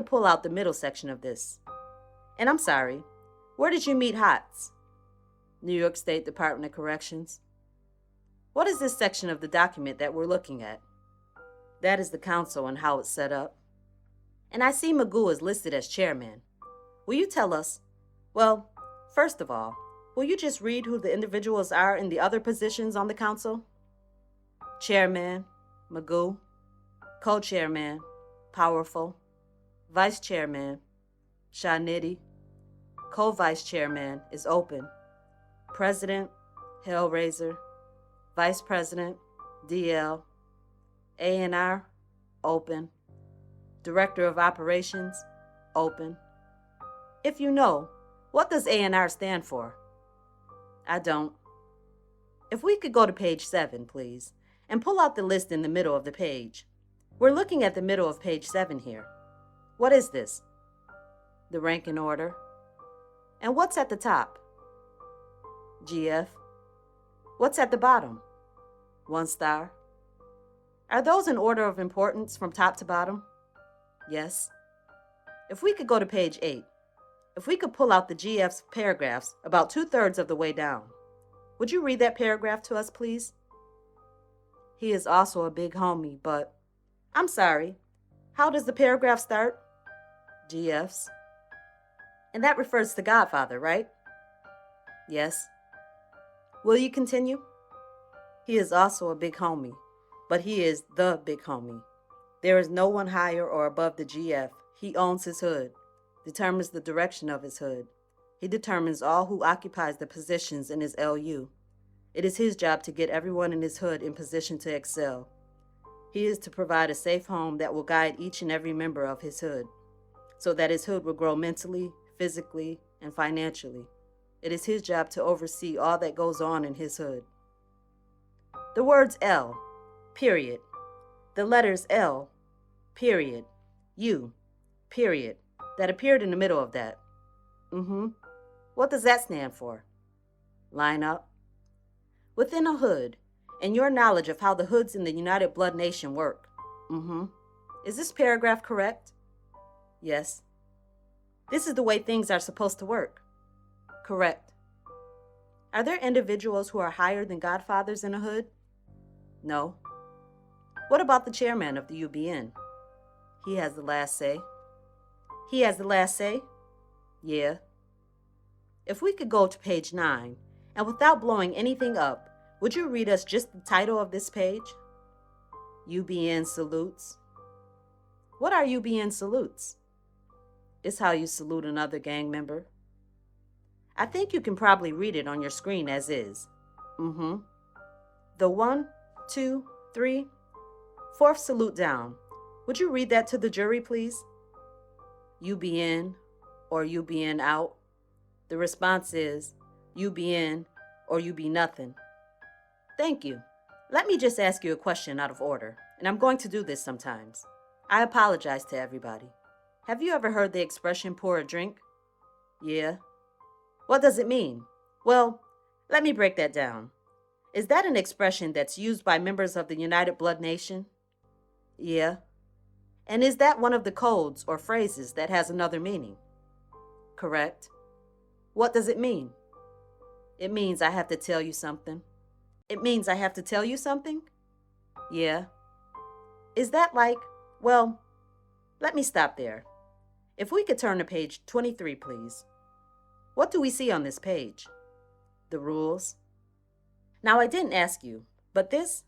could pull out the middle section of this. And I'm sorry, where did you meet HOTS? New York State Department of Corrections. What is this section of the document that we're looking at? That is the council and how it's set up. And I see Magoo is listed as chairman. Will you tell us, well, first of all, will you just read who the individuals are in the other positions on the council? Chairman, Magoo. Co-chairman, Powerful. Vice chairman, Shanidhi. Co-vice chairman is Open. President, Hellraiser. Vice president, DL. A&R, Open. Director of Operations, Open. If you know, what does A&R stand for? I don't. If we could go to page 7, please, and pull out the list in the middle of the page. We're looking at the middle of page 7 here. What is this? The rank and order. And what's at the top? GF. What's at the bottom? 1 star. Are those in order of importance from top to bottom? Yes. If we could go to page 8, if we could pull out the GF's paragraphs about 2/3 of the way down, would you read that paragraph to us, please? He is also a big homie, but I'm sorry, how does the paragraph start? GF's. And that refers to Godfather, right? Yes. Will you continue? He is also a big homie, but he is the big homie. There is no one higher or above the GF. He owns his hood, determines the direction of his hood. He determines all who occupies the positions in his LU. It is his job to get everyone in his hood in position to excel. He is to provide a safe home that will guide each and every member of his hood, so that his hood will grow mentally, physically, and financially. It is his job to oversee all that goes on in his hood. The words L, period, the letters L, period, U, period, that appeared in the middle of that. What does that stand for? Line up. Within a hood, and your knowledge of how the hoods in the United Blood Nation work. Is this paragraph correct? Yes. This is the way things are supposed to work. Correct. Are there individuals who are higher than godfathers in a hood? No. What about the chairman of the UBN? He has the last say. He has the last say? Yeah. If we could go to page 9, and without blowing anything up, would you read us just the title of this page? UBN salutes. What are UBN salutes? It's how you salute another gang member. I think you can probably read it on your screen as is. The 1, 2, 3, 4th salute down. Would you read that to the jury, please? UBN or UBN out. The response is UBN or you be nothing. Thank you. Let me just ask you a question out of order, and I'm going to do this sometimes. I apologize to everybody. Have you ever heard the expression pour a drink? Yeah. What does it mean? Well, let me break that down. Is that an expression that's used by members of the United Blood Nation? Yeah. And is that one of the codes or phrases that has another meaning? Correct. What does it mean? It means I have to tell you something. It means I have to tell you something? Yeah. Is that like, well, let me stop there. If we could turn to page 23, please. What do we see on this page? The rules. Now, I didn't ask you, but this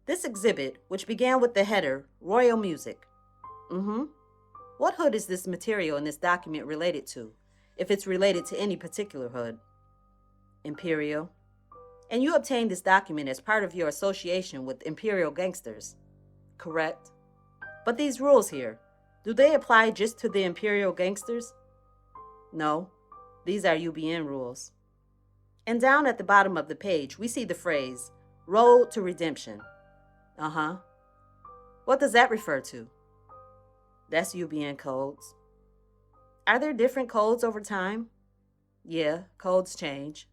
exhibit, which began with the header, Royal Music. What hood is this material in this document related to, if it's related to any particular hood? Imperial. And you obtained this document as part of your association with Imperial gangsters. Correct. But these rules here, do they apply just to the Imperial gangsters? No, these are UBN rules. And down at the bottom of the page, we see the phrase, Road to Redemption. What does that refer to? That's UBN codes. Are there different codes over time? Yeah, codes change.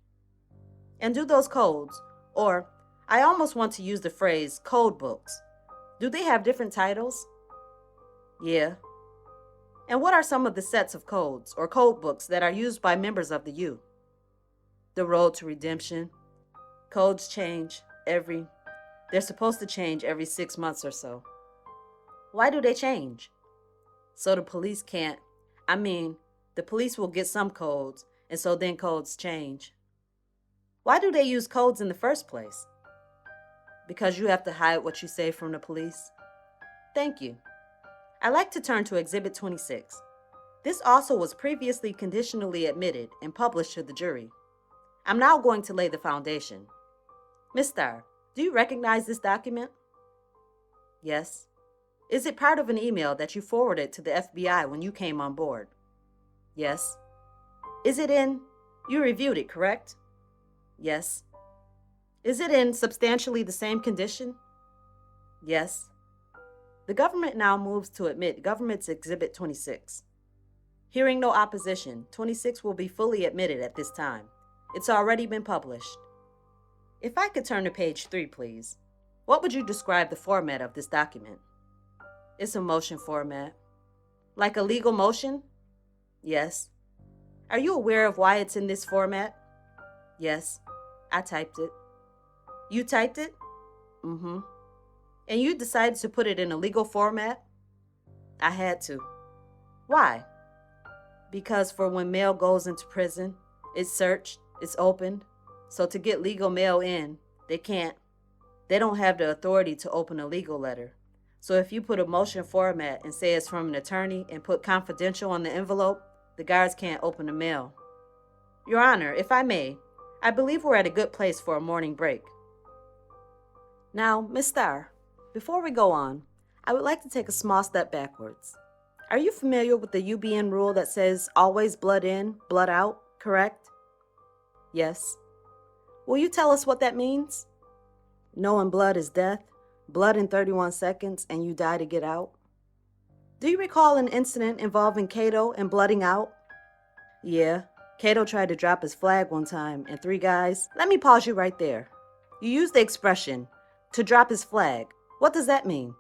And do those codes, or I almost want to use the phrase code books, do they have different titles? Yeah. And what are some of the sets of codes or code books that are used by members of the U? The Road to Redemption. Codes change they're supposed to change every 6 months or so. Why do they change? So the police the police will get some codes, and so then codes change. Why do they use codes in the first place? Because you have to hide what you say from the police. Thank you. I'd like to turn to Exhibit 26. This also was previously conditionally admitted and published to the jury. I'm now going to lay the foundation. Ms. Starr, do you recognize this document? Yes. Is it part of an email that you forwarded to the FBI when you came on board? Yes. You reviewed it, correct? Yes. Is it in substantially the same condition? Yes. The government now moves to admit Government's Exhibit 26. Hearing no opposition, 26 will be fully admitted at this time. It's already been published. If I could turn to page 3, please. What would you describe the format of this document? It's a motion format. Like a legal motion? Yes. Are you aware of why it's in this format? Yes. I typed it. You typed it? Mm-hmm. And you decided to put it in a legal format? I had to. Why? Because for when mail goes into prison, it's searched, it's opened. So to get legal mail in, they don't have the authority to open a legal letter. So if you put a motion format and say it's from an attorney and put confidential on the envelope, the guards can't open the mail. Your Honor, if I may, I believe we're at a good place for a morning break. Now, Ms. Starr, before we go on, I would like to take a small step backwards. Are you familiar with the UBN rule that says always blood in, blood out, correct? Yes. Will you tell us what that means? Knowing blood is death, blood in 31 seconds, and you die to get out. Do you recall an incident involving Cato and blooding out? Yeah, Cato tried to drop his flag one time, and 3 guys... Let me pause you right there. You used the expression, to drop his flag. What does that mean?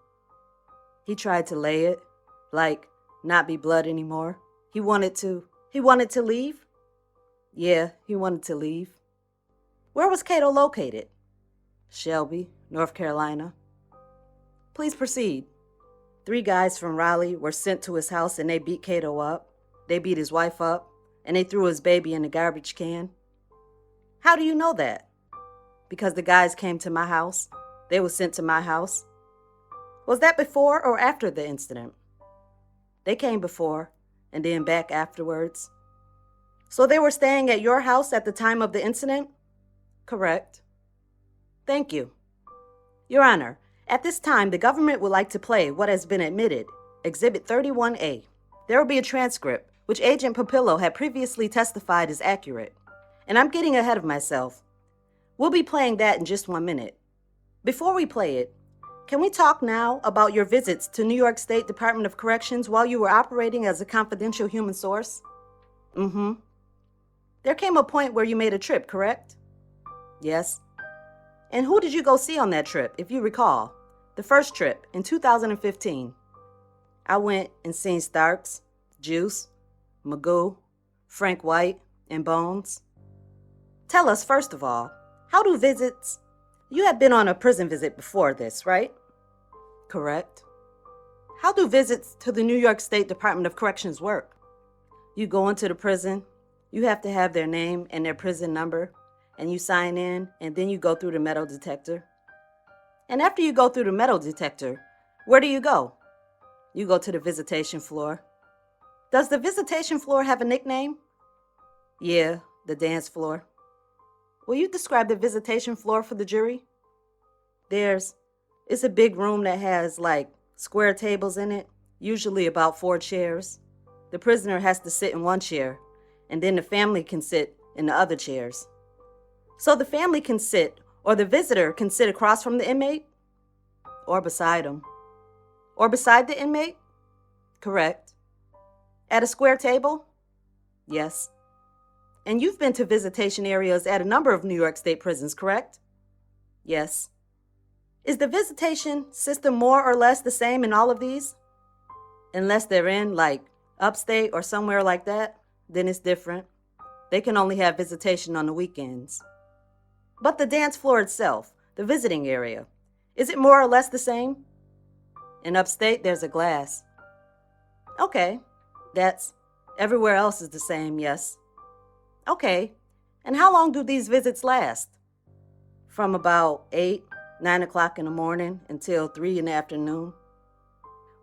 He tried to lay it, like, not be blood anymore. He wanted to leave? Yeah, he wanted to leave. Where was Cato located? Shelby, North Carolina. Please proceed. 3 guys from Raleigh were sent to his house and they beat Cato up. They beat his wife up, and they threw his baby in the garbage can. How do you know that? Because the guys came to my house. They were sent to my house. Was that before or after the incident? They came before, and then back afterwards. So they were staying at your house at the time of the incident? Correct. Thank you. Your Honor, at this time, the government would like to play what has been admitted, Exhibit 31A. There will be a transcript, which Agent Papillo had previously testified is accurate. And I'm getting ahead of myself. We'll be playing that in just 1 minute. Before we play it, can we talk now about your visits to New York State Department of Corrections while you were operating as a confidential human source? Mm-hmm. There came a point where you made a trip, correct? Yes. And who did you go see on that trip, if you recall? The first trip, in 2015. I went and seen Starks, Juice, Magoo, Frank White, and Bones. Tell us, first of all, how do visits... You have been on a prison visit before this, right? Correct. How do visits to the New York State Department of Corrections work? You go into the prison, you have to have their name and their prison number, and you sign in, and then you go through the metal detector. And after you go through the metal detector, where do you go? You go to the visitation floor. Does the visitation floor have a nickname? Yeah, the dance floor. Will you describe the visitation floor for the jury? It's a big room that has, like, square tables in it, usually about 4 chairs. The prisoner has to sit in one chair, and then the family can sit in the other chairs. So the family can sit, or the visitor can sit across from the inmate? Or beside him. Or beside the inmate? Correct. At a square table? Yes. And you've been to visitation areas at a number of New York State prisons, correct? Yes. Is the visitation system more or less the same in all of these? Unless they're in, like, Upstate or somewhere like that, then it's different. They can only have visitation on the weekends. But the dance floor itself, the visiting area, is it more or less the same? In upstate, there's a glass. Okay, that's everywhere else is the same, yes. Okay, and how long do these visits last? From about 8, 9 o'clock in the morning until 3 in the afternoon.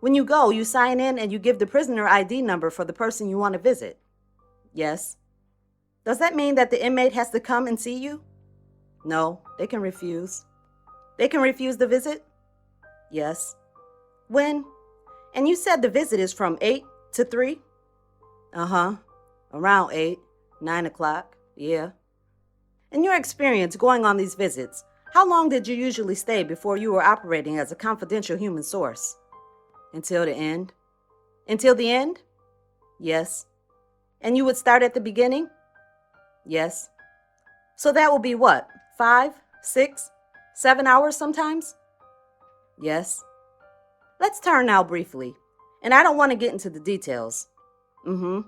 When you go, you sign in and you give the prisoner ID number for the person you want to visit. Yes. Does that mean that the inmate has to come and see you? No, they can refuse. They can refuse the visit? Yes. When? And you said the visit is from 8 to 3? Uh-huh. Around 8, 9 o'clock, yeah. In your experience going on these visits, how long did you usually stay before you were operating as a confidential human source? Until the end? Until the end? Yes. And you would start at the beginning? Yes. So that will be what? 5, 6, 7 hours sometimes? Yes. Let's turn now briefly, and I don't want to get into the details. When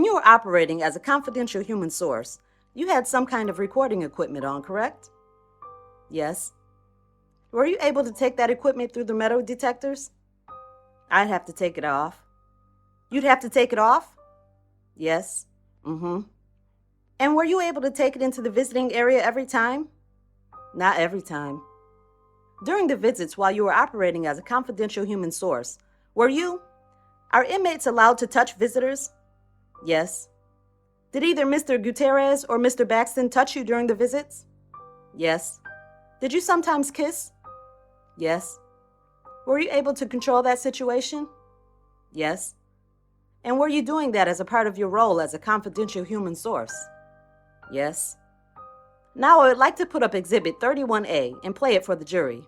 you were operating as a confidential human source, you had some kind of recording equipment on, correct? Yes. Were you able to take that equipment through the metal detectors? I'd have to take it off. You'd have to take it off? Yes. And were you able to take it into the visiting area every time? Not every time. During the visits while you were operating as a confidential human source, are inmates allowed to touch visitors? Yes. Did either Mr. Gutierrez or Mr. Baxton touch you during the visits? Yes. Did you sometimes kiss? Yes. Were you able to control that situation? Yes. And were you doing that as a part of your role as a confidential human source? Yes. Now I would like to put up Exhibit 31A and play it for the jury.